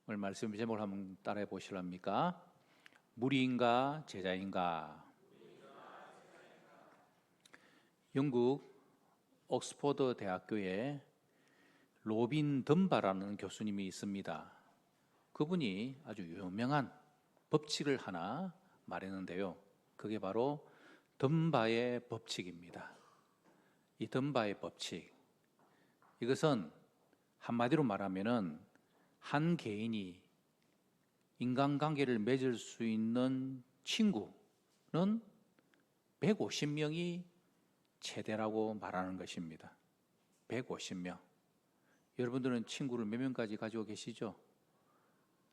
오늘 말씀 제목을 한번 따라해 보실랍니까? 무리인가 제자인가? 영국 옥스퍼드 대학교에 로빈 덤바라는 교수님이 있습니다. 그분이 아주 유명한 법칙을 하나 말했는데요. 그게 바로 덤바의 법칙입니다. 이 덤바의 법칙, 이것은 한마디로 말하면은 한 개인이 인간관계를 맺을 수 있는 친구는 150명이 최대라고 말하는 것입니다. 150명. 여러분들은 친구를 몇 명까지 가지고 계시죠?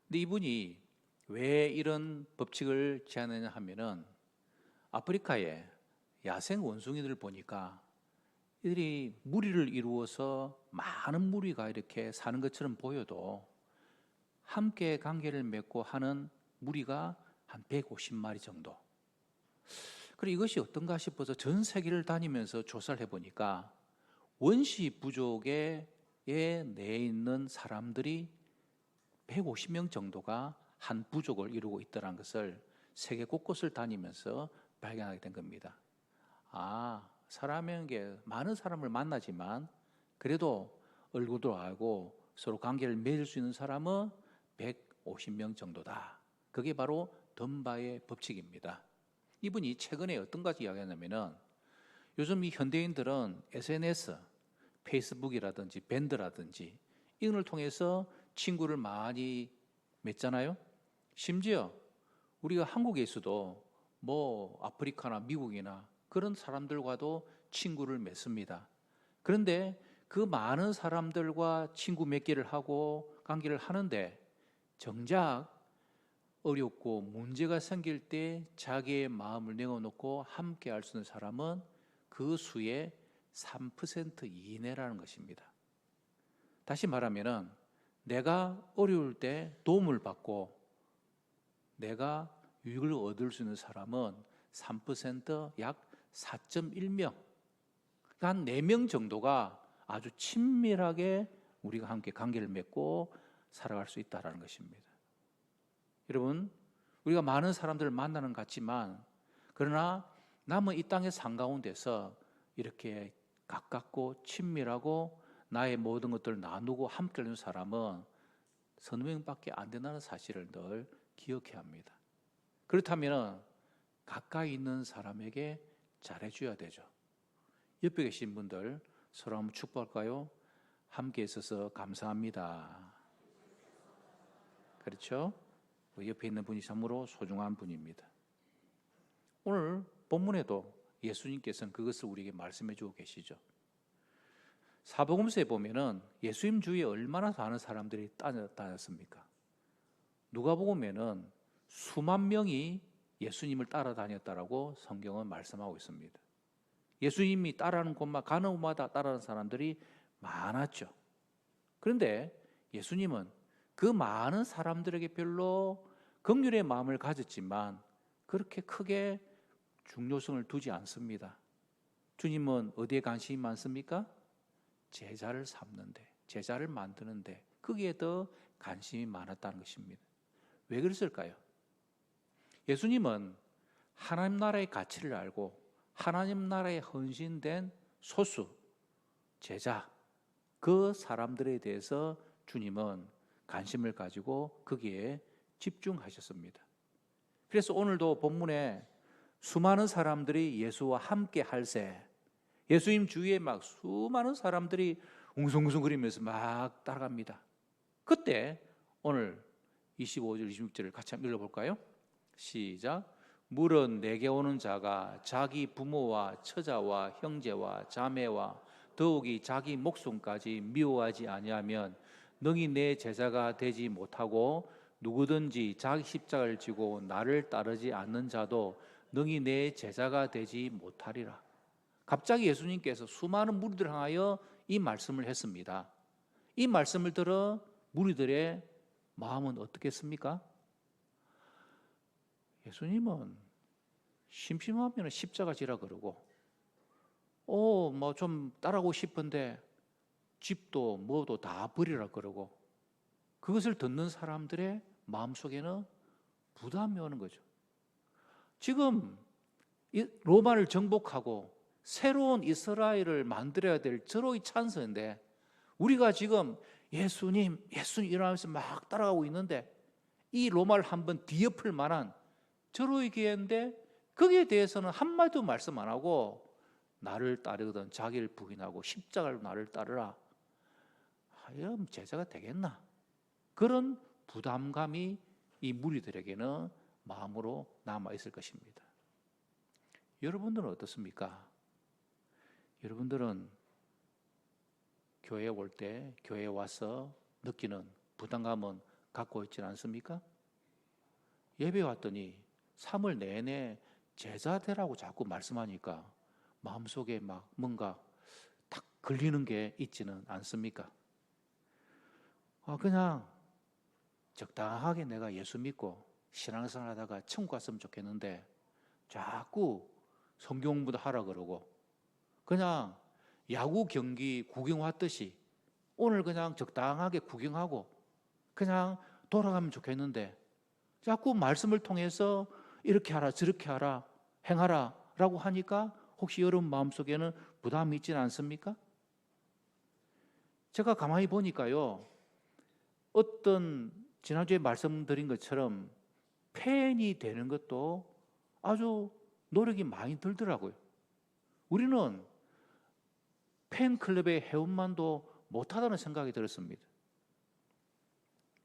근데 이분이 왜 이런 법칙을 제안했냐 하면은 아프리카에 야생 원숭이들을 보니까 이들이 무리를 이루어서 많은 무리가 이렇게 사는 것처럼 보여도 함께 관계를 맺고 하는 무리가 한 150마리 정도. 그리고 이것이 어떤가 싶어서 전 세계를 다니면서 조사를 해보니까 원시 부족에 내에 있는 사람들이 150명 정도가 한 부족을 이루고 있다는 것을 세계 곳곳을 다니면서 발견하게 된 겁니다. 사람에게 많은 사람을 만나지만 그래도 얼굴도 알고 서로 관계를 맺을 수 있는 사람은 150명 정도다. 그게 바로 덤바의 법칙입니다. 이분이 최근에 어떤 가지 이야기하냐면은 요즘 이 현대인들은 SNS, 페이스북이라든지 밴드라든지 이걸 통해서 친구를 많이 맺잖아요. 심지어 우리가 한국에 있어도 뭐 아프리카나 미국이나 그런 사람들과도 친구를 맺습니다. 그런데 그 많은 사람들과 친구 맺기를 하고 관계를 하는데 정작 어렵고 문제가 생길 때 자기의 마음을 내어놓고 함께 할 수 있는 사람은 그 수의 3% 이내라는 것입니다. 다시 말하면은 내가 어려울 때 도움을 받고 내가 유익을 얻을 수 있는 사람은 3%약 4.1명, 한 4명 정도가 아주 친밀하게 우리가 함께 관계를 맺고 살아갈 수 있다는 것입니다. 여러분, 우리가 많은 사람들을 만나는 것 같지만 그러나 남은 이 땅의 삶 가운데서 이렇게 가깝고 친밀하고 나의 모든 것들을 나누고 함께 하는 사람은 서너 명밖에 안 된다는 사실을 늘 기억해야 합니다. 그렇다면 가까이 있는 사람에게 잘해줘야 되죠. 옆에 계신 분들 서로 한번 축복할까요? 함께 있어서 감사합니다. 그렇죠? 옆에 있는 분이 참으로 소중한 분입니다. 오늘 본문에도 예수님께서는 그것을 우리에게 말씀해 주고 계시죠. 사복음서에 보면은 예수님 주위에 얼마나 많은 사람들이 다녔습니까? 누가복음에는 수만 명이 예수님을 따라다녔다라고 성경은 말씀하고 있습니다. 예수님이 따라하는 곳마다 가는 곳마다 따라하는 사람들이 많았죠. 그런데 예수님은 그 많은 사람들에게 별로 긍휼의 마음을 가졌지만 그렇게 크게 중요성을 두지 않습니다. 주님은 어디에 관심이 많습니까? 제자를 삼는데, 제자를 만드는데 거기에 더 관심이 많았다는 것입니다. 왜 그랬을까요? 예수님은 하나님 나라의 가치를 알고 하나님 나라에 헌신된 소수, 제자, 그 사람들에 대해서 주님은 관심을 가지고 거기에 집중하셨습니다. 그래서 오늘도 본문에 수많은 사람들이 예수와 함께 할새, 예수님 주위에 막 수많은 사람들이 웅성웅성거리면서 막 따라갑니다. 그때 오늘 25절, 26절을 같이 한번 읽어볼까요? 시작. 물은 내게 오는 자가 자기 부모와 처자와 형제와 자매와 더욱이 자기 목숨까지 미워하지 아니하면 능히 내 제자가 되지 못하고 누구든지 자기 십자가를 지고 나를 따르지 않는 자도 능히 내 제자가 되지 못하리라. 갑자기 예수님께서 수많은 무리들을 향하여 이 말씀을 했습니다. 이 말씀을 들어 무리들의 마음은 어떻겠습니까? 예수님은 심심하면 십자가 지라 그러고 뭐 좀 따라오고 싶은데 집도 뭐도 다 버리라 그러고 그것을 듣는 사람들의 마음속에는 부담이 오는 거죠. 지금 로마를 정복하고 새로운 이스라엘을 만들어야 될 저로의 찬스인데 우리가 지금 예수님 일어나면서 막 따라가고 있는데 이 로마를 한번 뒤엎을 만한 저로의 기회인데 거기에 대해서는 한마디도 말씀 안 하고 나를 따르거든 자기를 부인하고 십자가로 나를 따르라. 하여 제자가 되겠나? 그런 부담감이 이 무리들에게는 마음으로 남아있을 것입니다. 여러분들은 어떻습니까? 여러분들은 교회에 올 때 교회에 와서 느끼는 부담감은 갖고 있지 않습니까? 예배 왔더니 3월 내내 제자 되라고 자꾸 말씀하니까 마음속에 막 뭔가 탁 걸리는 게 있지는 않습니까? 그냥 적당하게 내가 예수 믿고 신앙생활 하다가 천국 갔으면 좋겠는데 자꾸 성경 공부도 하라 그러고 그냥 야구 경기 구경 왔듯이 오늘 그냥 적당하게 구경하고 그냥 돌아가면 좋겠는데 자꾸 말씀을 통해서 이렇게 하라 저렇게 하라 행하라 라고 하니까 혹시 여러분 마음속에는 부담이 있지는 않습니까? 제가 가만히 보니까요, 어떤 지난주에 말씀드린 것처럼 팬이 되는 것도 아주 노력이 많이 들더라고요. 우리는 팬클럽의 회원만도 못하다는 생각이 들었습니다.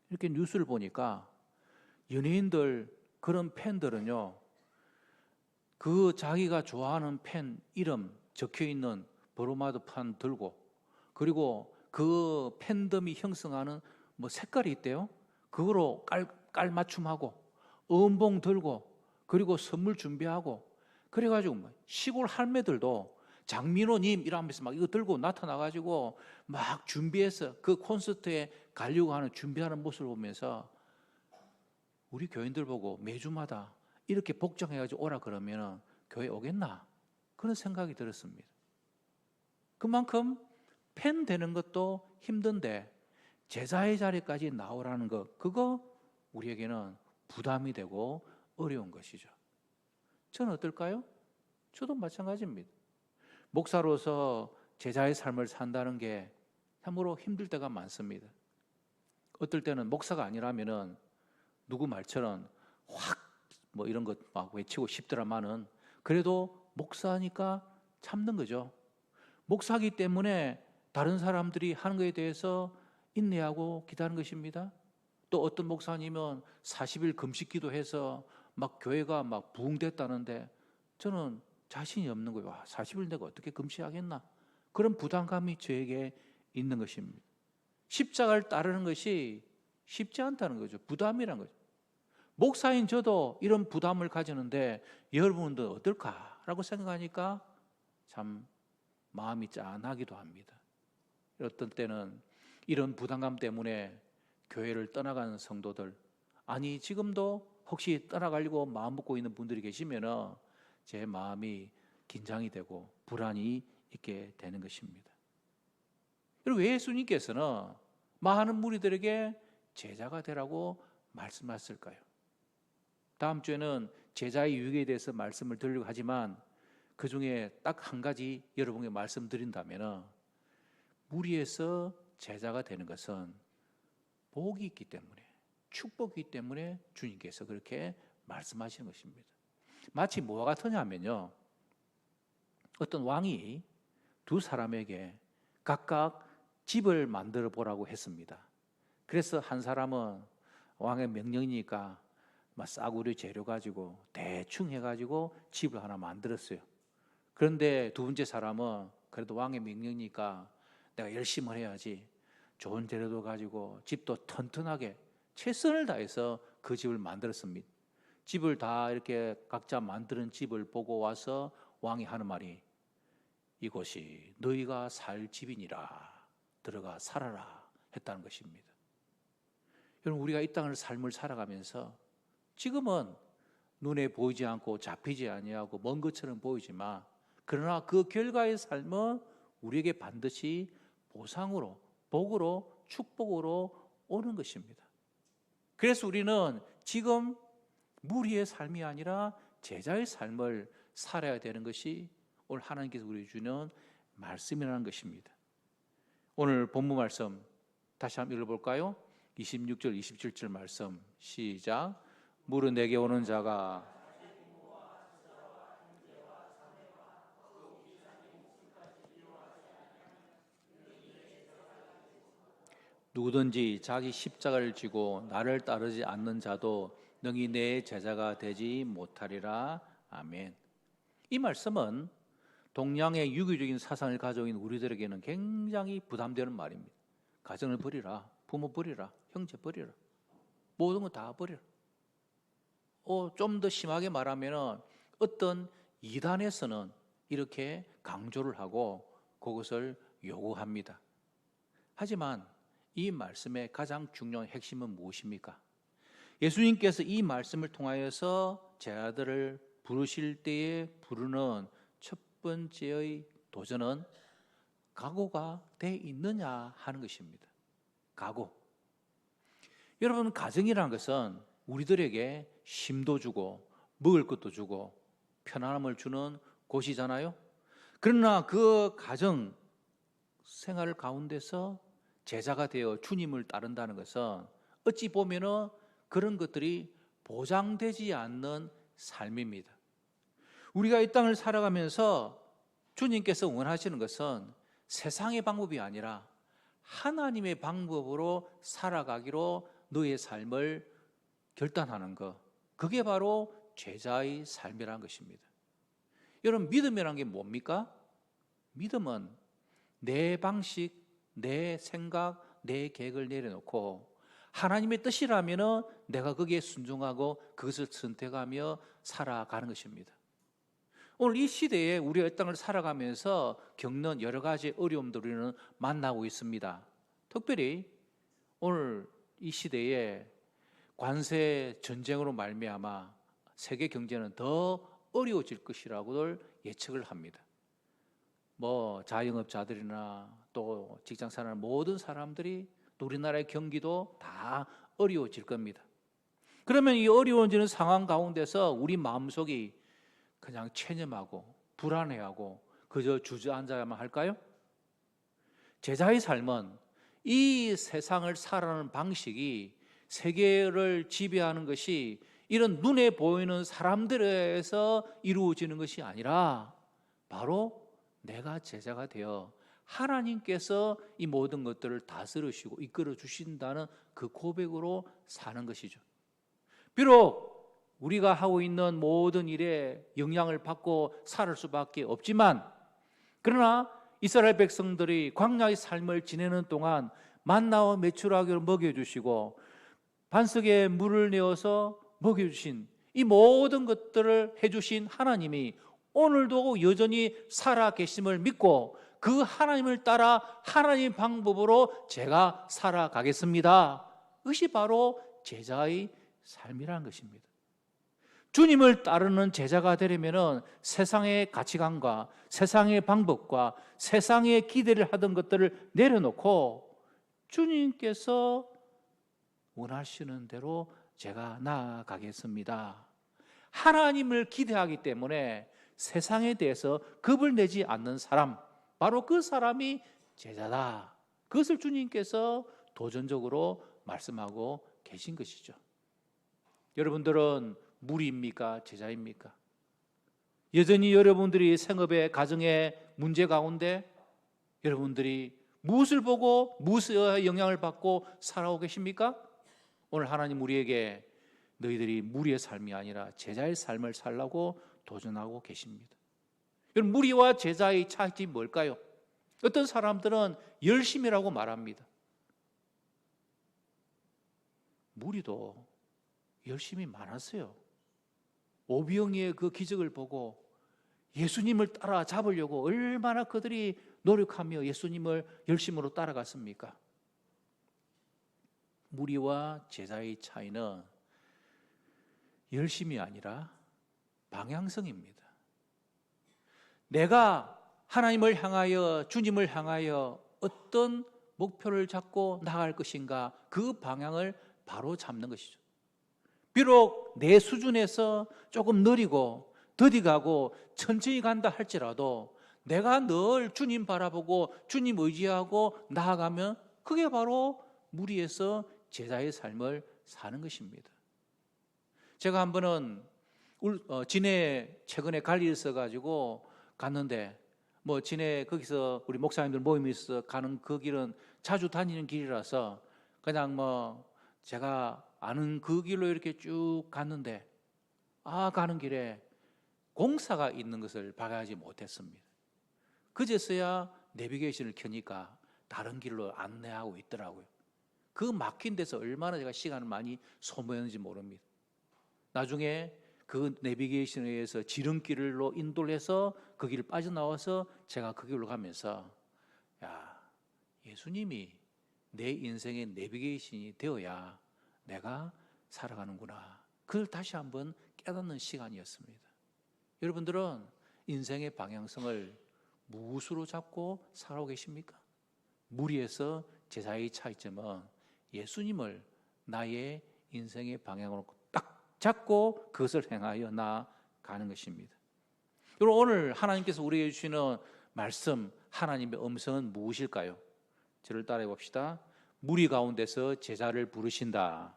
이렇게 뉴스를 보니까 연예인들 그런 팬들은요, 그 자기가 좋아하는 팬 이름 적혀있는 브로마드판 들고 그리고 그 팬덤이 형성하는 뭐 색깔이 있대요. 그거로 깔 맞춤하고 음봉 들고 그리고 선물 준비하고 그래가지고 시골 할매들도 장민호님 이러면서 막 이거 들고 나타나가지고 막 준비해서 그 콘서트에 가려고 하는 준비하는 모습을 보면서 우리 교인들 보고 매주마다 이렇게 복장해가지고 오라 그러면 교회 오겠나? 그런 생각이 들었습니다. 그만큼 팬 되는 것도 힘든데 제자의 자리까지 나오라는 것, 그거 우리에게는 부담이 되고 어려운 것이죠. 저는 어떨까요? 저도 마찬가지입니다. 목사로서 제자의 삶을 산다는 게 참으로 힘들 때가 많습니다. 어떨 때는 목사가 아니라면은 누구 말처럼 확 뭐 이런 것 막 외치고 싶더라마는 그래도 목사니까 참는 거죠. 목사기 때문에 다른 사람들이 하는 것에 대해서 인내하고 기다리는 것입니다. 또 어떤 목사님은 40일 금식 기도해서 막 교회가 막 부흥됐다는데 저는 자신이 없는 거예요. 40일 내가 어떻게 금식하겠나? 그런 부담감이 저에게 있는 것입니다. 십자가를 따르는 것이 쉽지 않다는 거죠. 부담이라는 거죠. 목사인 저도 이런 부담을 가지는데 여러분도 어떨까라고 생각하니까 참 마음이 짠하기도 합니다. 어떤 때는 이런 부담감 때문에 교회를 떠나가는 성도들, 아니 지금도 혹시 떠나가려고 마음 먹고 있는 분들이 계시면 제 마음이 긴장이 되고 불안이 있게 되는 것입니다. 그리고 예수님께서는 많은 무리들에게 제자가 되라고 말씀하셨을까요? 다음 주에는 제자의 유익에 대해서 말씀을 드리려고 하지만 그 중에 딱 한 가지 여러분에게 말씀드린다면 무리에서 제자가 되는 것은 복이 있기 때문에 축복이 있기 때문에 주님께서 그렇게 말씀하시는 것입니다. 마치 뭐와 같으냐면요, 어떤 왕이 두 사람에게 각각 집을 만들어 보라고 했습니다. 그래서 한 사람은 왕의 명령이니까 막 싸구려 재료 가지고 대충 해가지고 집을 하나 만들었어요. 그런데 두 번째 사람은 그래도 왕의 명령이니까 내가 열심히 해야지 좋은 재료도 가지고 집도 튼튼하게 최선을 다해서 그 집을 만들었습니다. 집을 다 이렇게 각자 만드는 집을 보고 와서 왕이 하는 말이 이곳이 너희가 살 집이니라 들어가 살아라 했다는 것입니다. 여러분, 우리가 이 땅을 삶을 살아가면서 지금은 눈에 보이지 않고 잡히지 아니하고 먼 것처럼 보이지만 그러나 그 결과의 삶은 우리에게 반드시 보상으로, 복으로, 축복으로 오는 것입니다. 그래서 우리는 지금 무리의 삶이 아니라 제자의 삶을 살아야 되는 것이 오늘 하나님께서 우리 주는 말씀이라는 것입니다. 오늘 본문 말씀 다시 한번 읽어볼까요? 26절 27절 말씀 시작. 물은 내게 오는 자가 누구든지 자기 십자가를 지고 나를 따르지 않는 자도 능히 내 제자가 되지 못하리라. 아멘. 이 말씀은 동양의 유교적인 사상을 가지고 있는 우리들에게는 굉장히 부담되는 말입니다. 가정을 버리라, 부모 버리라, 형제 버리라, 모든 거 다 버리라. 좀 더 심하게 말하면 어떤 이단에서는 이렇게 강조를 하고 그것을 요구합니다. 하지만 이 말씀의 가장 중요한 핵심은 무엇입니까? 예수님께서 이 말씀을 통하여서 제자들을 부르실 때에 부르는 첫 번째의 도전은 각오가 돼 있느냐 하는 것입니다. 각오. 여러분, 가정이라는 것은 우리들에게 쉼도 주고 먹을 것도 주고 편안함을 주는 곳이잖아요. 그러나 그 가정 생활 가운데서 제자가 되어 주님을 따른다는 것은 어찌 보면은 그런 것들이 보장되지 않는 삶입니다. 우리가 이 땅을 살아가면서 주님께서 원하시는 것은 세상의 방법이 아니라 하나님의 방법으로 살아가기로 너의 삶을 결단하는 것, 그게 바로 제자의 삶이라는 것입니다. 여러분, 믿음이라는 게 뭡니까? 믿음은 내 방식, 내 생각, 내 계획을 내려놓고 하나님의 뜻이라면 내가 거기에 순종하고 그것을 선택하며 살아가는 것입니다. 오늘 이 시대에 우리가 이 땅을 살아가면서 겪는 여러 가지 어려움들을 우리는 만나고 있습니다. 특별히 오늘 이 시대에 관세 전쟁으로 말미암아 세계 경제는 더 어려워질 것이라고들 예측을 합니다. 자영업자들이나 또 직장 생활하는 모든 사람들이 또 우리나라의 경기도 다 어려워질 겁니다. 그러면 이 어려워지는 상황 가운데서 우리 마음속이 그냥 체념하고 불안해하고 그저 주저앉아야만 할까요? 제자의 삶은 이 세상을 살아가는 방식이 세계를 지배하는 것이 이런 눈에 보이는 사람들에서 이루어지는 것이 아니라 바로 내가 제자가 되어 하나님께서 이 모든 것들을 다스리시고 이끌어 주신다는 그 고백으로 사는 것이죠. 비록 우리가 하고 있는 모든 일에 영향을 받고 살 수밖에 없지만, 그러나 이스라엘 백성들이 광야의 삶을 지내는 동안 만나와 메추라기를 먹여주시고 반석에 물을 내어서 먹여주신 이 모든 것들을 해주신 하나님이 오늘도 여전히 살아계심을 믿고 그 하나님을 따라 하나님의 방법으로 제가 살아가겠습니다. 그것이 바로 제자의 삶이라는 것입니다. 주님을 따르는 제자가 되려면 세상의 가치관과 세상의 방법과 세상의 기대를 하던 것들을 내려놓고 주님께서 원하시는 대로 제가 나아가겠습니다. 하나님을 기대하기 때문에 세상에 대해서 겁을 내지 않는 사람, 바로 그 사람이 제자다. 그것을 주님께서 도전적으로 말씀하고 계신 것이죠. 여러분들은 무리입니까? 제자입니까? 여전히 여러분들이 생업의 가정의 문제 가운데 여러분들이 무엇을 보고 무엇의 영향을 받고 살아오고 계십니까? 오늘 하나님 우리에게 너희들이 무리의 삶이 아니라 제자의 삶을 살라고 도전하고 계십니다. 여러분, 무리와 제자의 차이점이 뭘까요? 어떤 사람들은 열심이라고 말합니다. 무리도 열심이 많았어요. 오병이의 그 기적을 보고 예수님을 따라잡으려고 얼마나 그들이 노력하며 예수님을 열심으로 따라갔습니까? 무리와 제자의 차이는 열심이 아니라 방향성입니다. 내가 하나님을 향하여, 주님을 향하여 어떤 목표를 잡고 나갈 것인가, 그 방향을 바로 잡는 것이죠. 비록 내 수준에서 조금 느리고 더디가고 천천히 간다 할지라도 내가 늘 주님 바라보고 주님 의지하고 나아가면 그게 바로 무리에서 제자의 삶을 사는 것입니다. 제가 한 번은 진해 최근에 갈 일이 있어가지고 갔는데, 진해 거기서 우리 목사님들 모임이 있어 가는 그 길은 자주 다니는 길이라서 그냥 제가 아는 그 길로 이렇게 쭉 갔는데, 가는 길에 공사가 있는 것을 발견하지 못했습니다. 그제서야 내비게이션을 켜니까 다른 길로 안내하고 있더라고요. 그 막힌 데서 얼마나 제가 시간을 많이 소모했는지 모릅니다. 나중에 그 내비게이션에 의해서 지름길로 인도를 해서 그 길을 빠져나와서 제가 그 길로 가면서, 예수님이 내 인생의 내비게이션이 되어야 내가 살아가는구나, 그걸 다시 한번 깨닫는 시간이었습니다. 여러분들은 인생의 방향성을 무엇으로 잡고 살아오고 계십니까? 무리에서 제자의 차이점은 예수님을 나의 인생의 방향으로 딱 잡고 그것을 행하여 나아가는 것입니다. 여러분, 오늘 하나님께서 우리에게 주시는 말씀, 하나님의 음성은 무엇일까요? 저를 따라해 봅시다. 무리 가운데서 제자를 부르신다.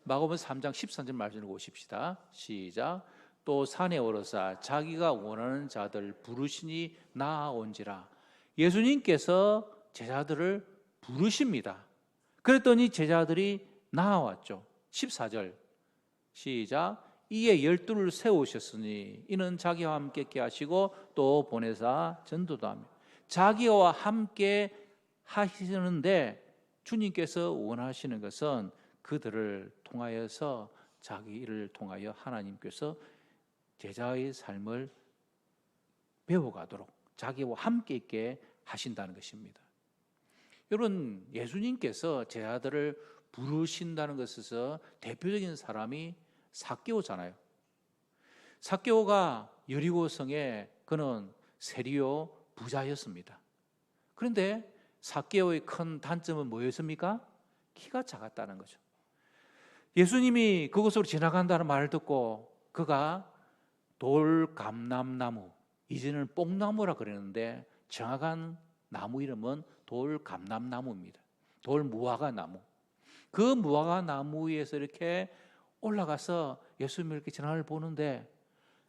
마가복음 3장 13절 말씀을 보십시다. 시작. 또 산에 오르사 자기가 원하는 자들 부르시니 나아온지라. 예수님께서 제자들을 부르십니다. 그랬더니 제자들이 나아왔죠. 14절 시작. 이에 12를 세우셨으니 이는 자기와 함께 있게 하시고 또 보내사 전도도 하며. 자기와 함께 하시는데 주님께서 원하시는 것은 그들을 통하여서, 자기를 통하여 하나님께서 제자의 삶을 배워가도록 자기와 함께 있게 하신다는 것입니다. 여러분, 예수님께서 제자들을 부르신다는 것에서 대표적인 사람이 삭개오잖아요. 삭개오가 여리고성에 그는 세리요 부자였습니다. 그런데 삭개오의 큰 단점은 뭐였습니까? 키가 작았다는 거죠. 예수님이 그곳으로 지나간다는 말을 듣고 그가 돌감람나무, 이제는 뽕나무라 그러는데 정확한 나무 이름은 돌감람나무입니다. 돌무화과나무. 그 무화과나무 위에서 이렇게 올라가서 예수님을 이렇게 지나를 보는데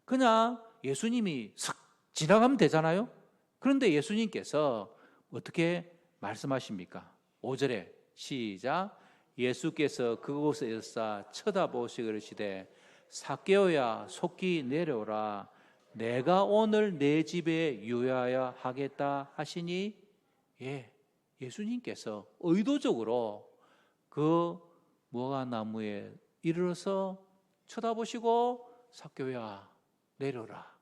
그냥 예수님이 슥 지나가면 되잖아요. 그런데 예수님께서 어떻게 말씀하십니까? 5절에 시작. 예수께서 그곳에서 쳐다보시고 그러시되 삭개오야 속히 내려오라. 내가 오늘 내 집에 유하여 하겠다 하시니, 예수님께서 의도적으로 그 무화과나무에 이르러서 쳐다보시고 삭개오야 내려오라.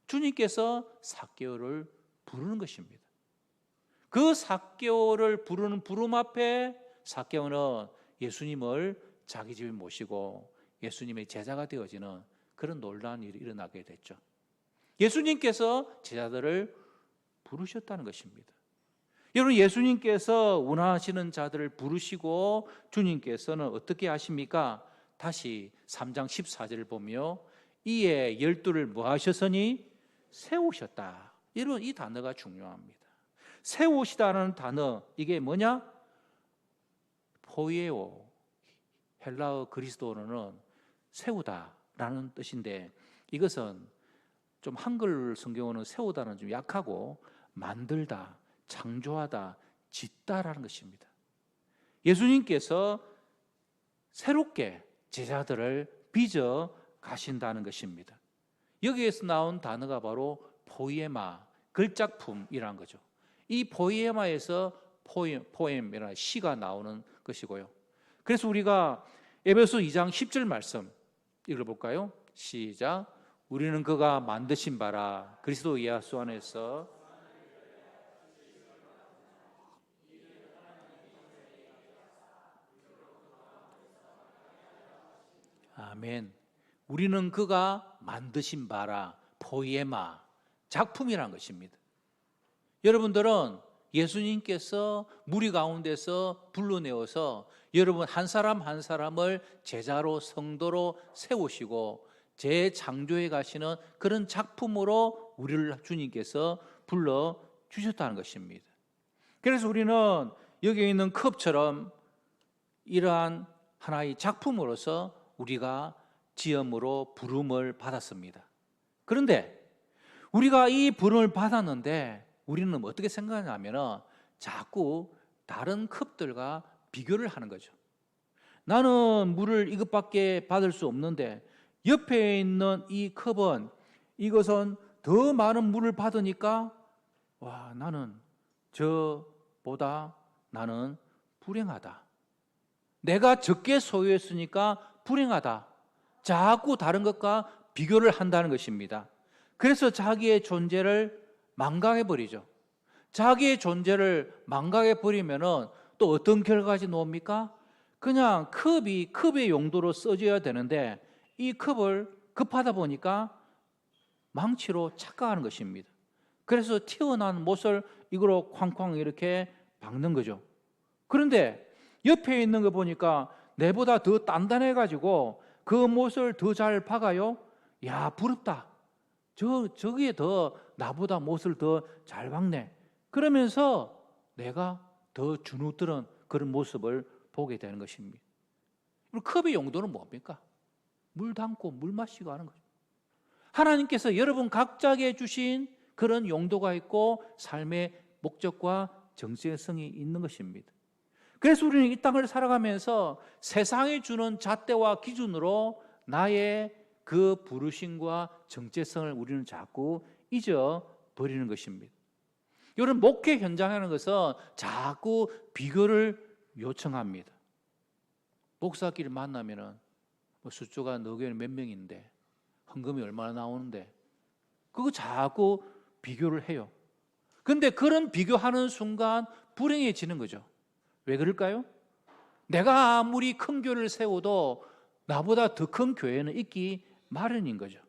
주님께서 삭개오를 부르는 것입니다. 그 삭개오를 부르는 부름 앞에 삭개오는 예수님을 자기 집에 모시고 예수님의 제자가 되어지는 그런 놀라운 일이 일어나게 됐죠. 예수님께서 제자들을 부르셨다는 것입니다. 여러분, 예수님께서 원하시는 자들을 부르시고 주님께서는 어떻게 하십니까? 다시 3장 14절을 보며 이에 12를 뭐 하셨으니? 세우셨다. 여러분, 이 단어가 중요합니다. 세우시다는 단어, 이게 뭐냐? 포이에오, 헬라어 그리스도어로는 세우다라는 뜻인데, 이것은 좀 한글 성경어는 세우다는 좀 약하고 만들다, 창조하다, 짓다라는 것입니다. 예수님께서 새롭게 제자들을 빚어 가신다는 것입니다. 여기에서 나온 단어가 바로 포이에마, 글작품이라는 거죠. 이 포이에마에서 포엠이라는 시가 나오는 것이고요. 그래서 우리가 에베소 2장 10절 말씀 읽어볼까요? 시작. 우리는 그가 만드신 바라 그리스도 예수 안에서 아멘. 우리는 그가 만드신 바라 포이에마, 작품이란 것입니다. 여러분들은 예수님께서 무리 가운데서 불러내어서 여러분 한 사람 한 사람을 제자로 성도로 세우시고 재창조해 가시는 그런 작품으로 우리를 주님께서 불러주셨다는 것입니다. 그래서 우리는 여기 있는 컵처럼 이러한 하나의 작품으로서 우리가 지음으로 부름을 받았습니다. 그런데 우리가 이 부름을 받았는데 우리는 어떻게 생각하냐면 자꾸 다른 컵들과 비교를 하는 거죠. 나는 물을 이것밖에 받을 수 없는데 옆에 있는 이 컵은 이것은 더 많은 물을 받으니까 와, 나는 저보다 나는 불행하다. 내가 적게 소유했으니까 불행하다. 자꾸 다른 것과 비교를 한다는 것입니다. 그래서 자기의 존재를 망각해버리죠. 자기의 존재를 망각해버리면 또 어떤 결과가 나옵니까? 그냥 컵의 용도로 써져야 되는데 이 컵을 급하다 보니까 망치로 착각하는 것입니다. 그래서 튀어나온 못을 이거로 쾅쾅 이렇게 박는 거죠. 그런데 옆에 있는 거 보니까 내보다 더 단단해가지고 그 못을 더 잘 박아요. 야, 부럽다. 저기에 더 나보다 못을 더 잘 박네. 그러면서 내가 더 주눅들은 그런 모습을 보게 되는 것입니다. 컵의 용도는 뭡니까? 물 담고 물 마시고 하는 거죠. 하나님께서 여러분 각자에게 주신 그런 용도가 있고 삶의 목적과 정체성이 있는 것입니다. 그래서 우리는 이 땅을 살아가면서 세상이 주는 잣대와 기준으로 나의 그 부르심과 정체성을 우리는 자꾸 잊어버리는 것입니다. 이런 목회 현장이라는 것은 자꾸 비교를 요청합니다. 목사끼리 만나면은 수조가 너 교회는 몇 명인데 헌금이 얼마나 나오는데 그거 자꾸 비교를 해요. 그런데 그런 비교하는 순간 불행해지는 거죠. 왜 그럴까요? 내가 아무리 큰 교회를 세워도 나보다 더 큰 교회는 있기 마련인 거죠.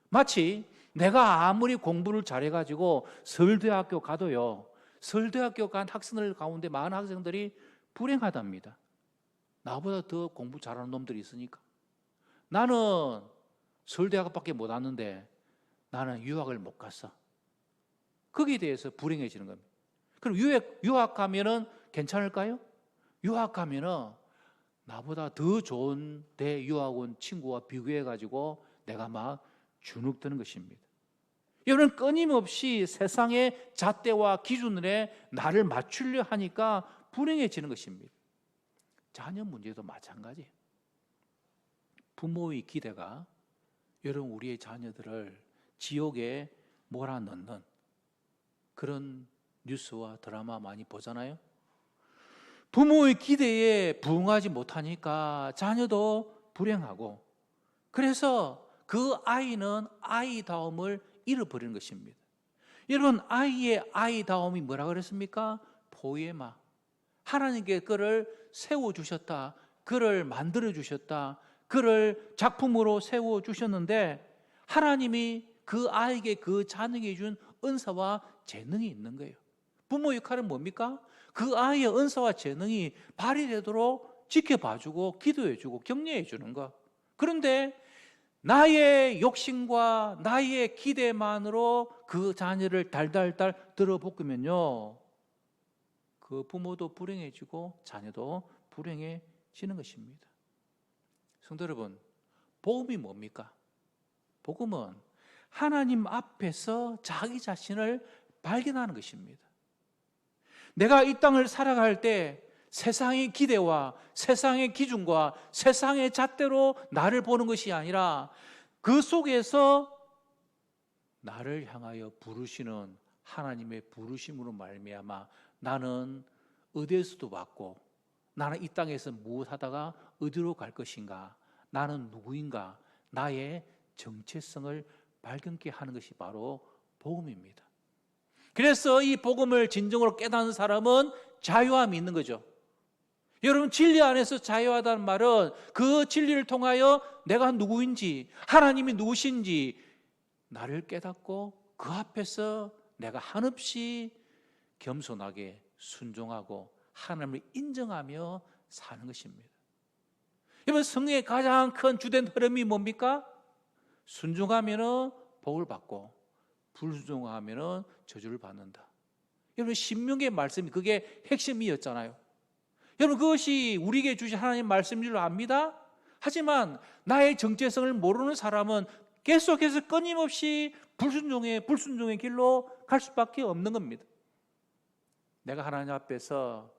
마치 내가 아무리 공부를 잘해가지고 서울대학교 가도요, 서울대학교 간 학생들 가운데 많은 학생들이 불행하답니다. 나보다 더 공부 잘하는 놈들이 있으니까. 나는 서울대학교밖에 못 왔는데 나는 유학을 못 갔어. 거기에 대해서 불행해지는 겁니다. 그럼 유학 가면은 괜찮을까요? 유학 가면은 나보다 더 좋은 대 유학 온 친구와 비교해가지고 내가 막 주눅드는 것입니다. 여러분 끊임없이 세상의 잣대와 기준에 나를 맞추려 하니까 불행해지는 것입니다. 자녀 문제도 마찬가지예요. 부모의 기대가 여러분 우리의 자녀들을 지옥에 몰아넣는 그런 뉴스와 드라마 많이 보잖아요. 부모의 기대에 부응하지 못하니까 자녀도 불행하고 그래서 그 아이는 아이다움을 잃어버리는 것입니다. 여러분 아이의 아이다움이 뭐라 그랬습니까? 포에마. 하나님께 그를 세워주셨다. 그를 만들어주셨다. 그를 작품으로 세워주셨는데 하나님이 그 아이에게 그 자녀에게 준 은사와 재능이 있는 거예요. 부모 역할은 뭡니까? 그 아이의 은사와 재능이 발휘되도록 지켜봐주고 기도해주고 격려해주는 것. 그런데 나의 욕심과 나의 기대만으로 그 자녀를 달달달 들어볶으면요, 그 부모도 불행해지고 자녀도 불행해지는 것입니다. 성도 여러분, 복음이 뭡니까? 복음은 하나님 앞에서 자기 자신을 발견하는 것입니다. 내가 이 땅을 살아갈 때 세상의 기대와 세상의 기준과 세상의 잣대로 나를 보는 것이 아니라 그 속에서 나를 향하여 부르시는 하나님의 부르심으로 말미암아 나는 어디에서도 왔고 나는 이 땅에서 무엇하다가 어디로 갈 것인가, 나는 누구인가, 나의 정체성을 발견케 하는 것이 바로 복음입니다. 그래서 이 복음을 진정으로 깨닫는 사람은 자유함이 있는 거죠. 여러분 진리 안에서 자유하다는 말은 그 진리를 통하여 내가 누구인지 하나님이 누구신지 나를 깨닫고 그 앞에서 내가 한없이 겸손하게 순종하고 하나님을 인정하며 사는 것입니다. 여러분, 성령의 가장 큰 주된 흐름이 뭡니까? 순종하면 복을 받고 불순종하면 저주를 받는다. 여러분, 신명기의 말씀이 그게 핵심이었잖아요. 여러분, 그것이 우리에게 주신 하나님의 말씀인 줄 압니다. 하지만 나의 정체성을 모르는 사람은 계속해서 끊임없이 불순종의 길로 갈 수밖에 없는 겁니다. 내가 하나님 앞에서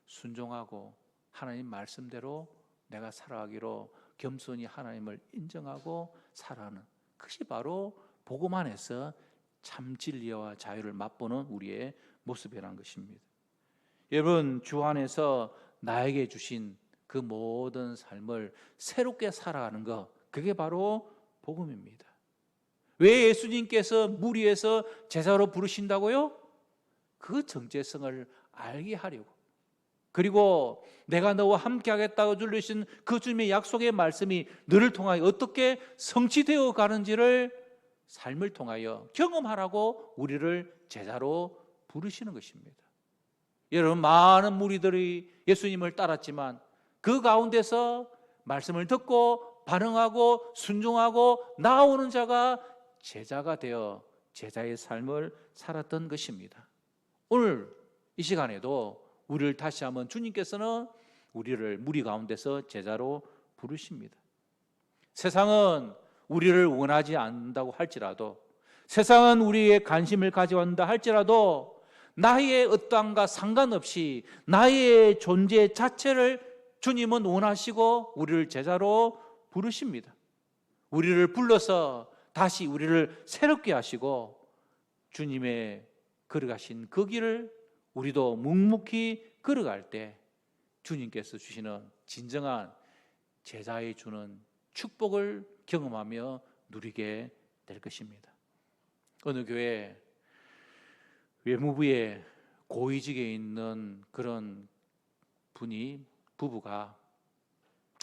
순종하고 하나님 말씀대로 내가 살아가기로 겸손히 하나님을 인정하고 살아가는, 그것이 바로 복음 안에서 참 진리와 자유를 맛보는 우리의 모습이라는 것입니다. 여러분, 주 안에서 나에게 주신 그 모든 삶을 새롭게 살아가는 것, 그게 바로 복음입니다. 왜 예수님께서 물 위에서 제자로 부르신다고요? 그 정체성을 알게 하려고, 그리고 내가 너와 함께 하겠다고 주신 그 주님의 약속의 말씀이 너를 통하여 어떻게 성취되어 가는지를 삶을 통하여 경험하라고 우리를 제자로 부르시는 것입니다. 여러분, 많은 무리들이 예수님을 따랐지만 그 가운데서 말씀을 듣고 반응하고 순종하고 나아오는 자가 제자가 되어 제자의 삶을 살았던 것입니다. 오늘 이 시간에도 우리를 다시 한번 주님께서는 우리를 무리 가운데서 제자로 부르십니다. 세상은 우리를 원하지 않는다고 할지라도, 세상은 우리의 관심을 가져간다 할지라도 나의 어떠함과 상관없이 나의 존재 자체를 주님은 원하시고 우리를 제자로 부르십니다. 우리를 불러서 다시 우리를 새롭게 하시고 주님의 걸어가신 그 길을 우리도 묵묵히 걸어갈 때 주님께서 주시는 진정한 제자의 주는 축복을 경험하며 누리게 될 것입니다. 어느 교회 외무부에 고위직에 있는 그런 부부가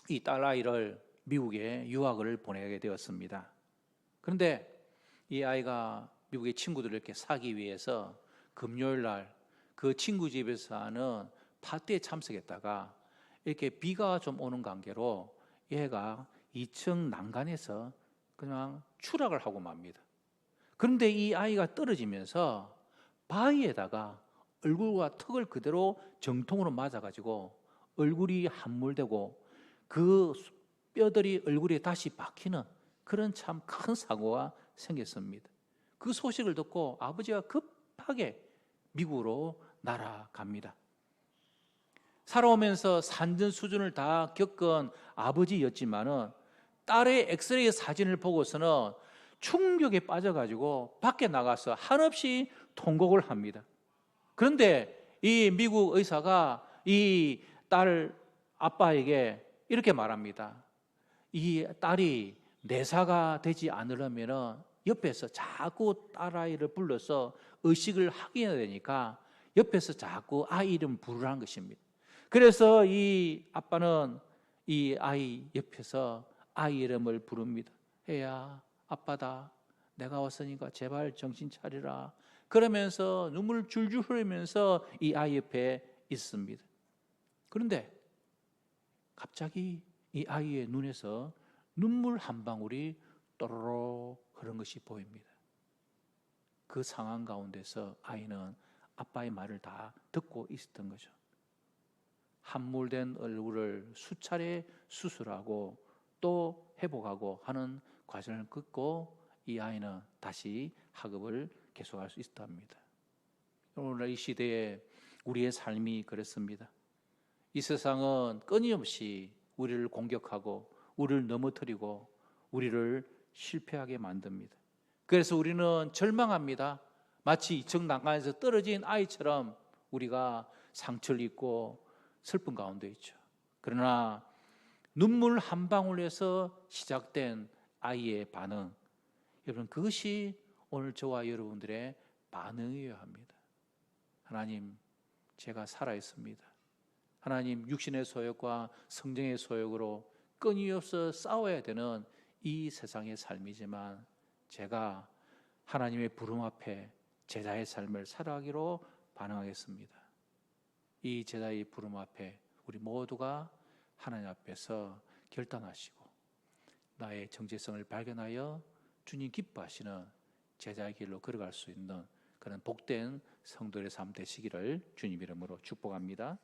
이 딸아이를 미국에 유학을 보내게 되었습니다. 그런데 이 아이가 미국의 친구들을 이렇게 사기 위해서 금요일 날 그 친구 집에서 하는 파티에 참석했다가 이렇게 비가 좀 오는 관계로 얘가 2층 난간에서 그냥 추락을 하고 맙니다. 그런데 이 아이가 떨어지면서 바위에다가 얼굴과 턱을 그대로 정통으로 맞아가지고 얼굴이 함몰되고 그 뼈들이 얼굴에 다시 박히는 그런 참 큰 사고가 생겼습니다. 그 소식을 듣고 아버지가 급하게 미국으로 날아갑니다. 살아오면서 산전수전을 다 겪은 아버지였지만은 딸의 엑스레이 사진을 보고서는 충격에 빠져가지고 밖에 나가서 한없이 통곡을 합니다. 그런데 이 미국 의사가 이 딸 아빠에게 이렇게 말합니다. 이 딸이 내사가 되지 않으려면 옆에서 자꾸 딸아이를 불러서 의식을 하게 해야 되니까 옆에서 자꾸 아이 이름 부르라는 것입니다. 그래서 이 아빠는 이 아이 옆에서 아이 이름을 부릅니다. 혜야, 아빠다. 내가 왔으니까 제발 정신 차리라. 그러면서 눈물을 줄줄 흘리면서 이 아이 옆에 있습니다. 그런데 갑자기 이 아이의 눈에서 눈물 한 방울이 또로로 흐른 것이 보입니다. 그 상황 가운데서 아이는 아빠의 말을 다 듣고 있었던 거죠. 함몰된 얼굴을 수차례 수술하고 또 회복하고 하는 과정을 겪고 이 아이는 다시 학업을 계속할 수 있었답니다. 오늘날 이 시대에 우리의 삶이 그렇습니다. 이 세상은 끊임없이 우리를 공격하고 우리를 넘어뜨리고 우리를 실패하게 만듭니다. 그래서 우리는 절망합니다. 마치 2층 난간에서 떨어진 아이처럼 우리가 상처를 입고 슬픈 가운데 있죠. 그러나 눈물 한 방울에서 시작된 아이의 반응, 여러분, 그것이 오늘 저와 여러분들의 반응이어야 합니다. 하나님, 제가 살아있습니다. 하나님, 육신의 소욕과 성령의 소욕으로 끊임없이 싸워야 되는 이 세상의 삶이지만 제가 하나님의 부름 앞에 제자의 삶을 살아가기로 반응하겠습니다. 이 제자의 부름 앞에 우리 모두가 하나님 앞에서 결단하시고 나의 정체성을 발견하여 주님 기뻐하시는 제자의 길로 걸어갈 수 있는 그런 복된 성도의 삶 되시기를 주님 이름으로 축복합니다.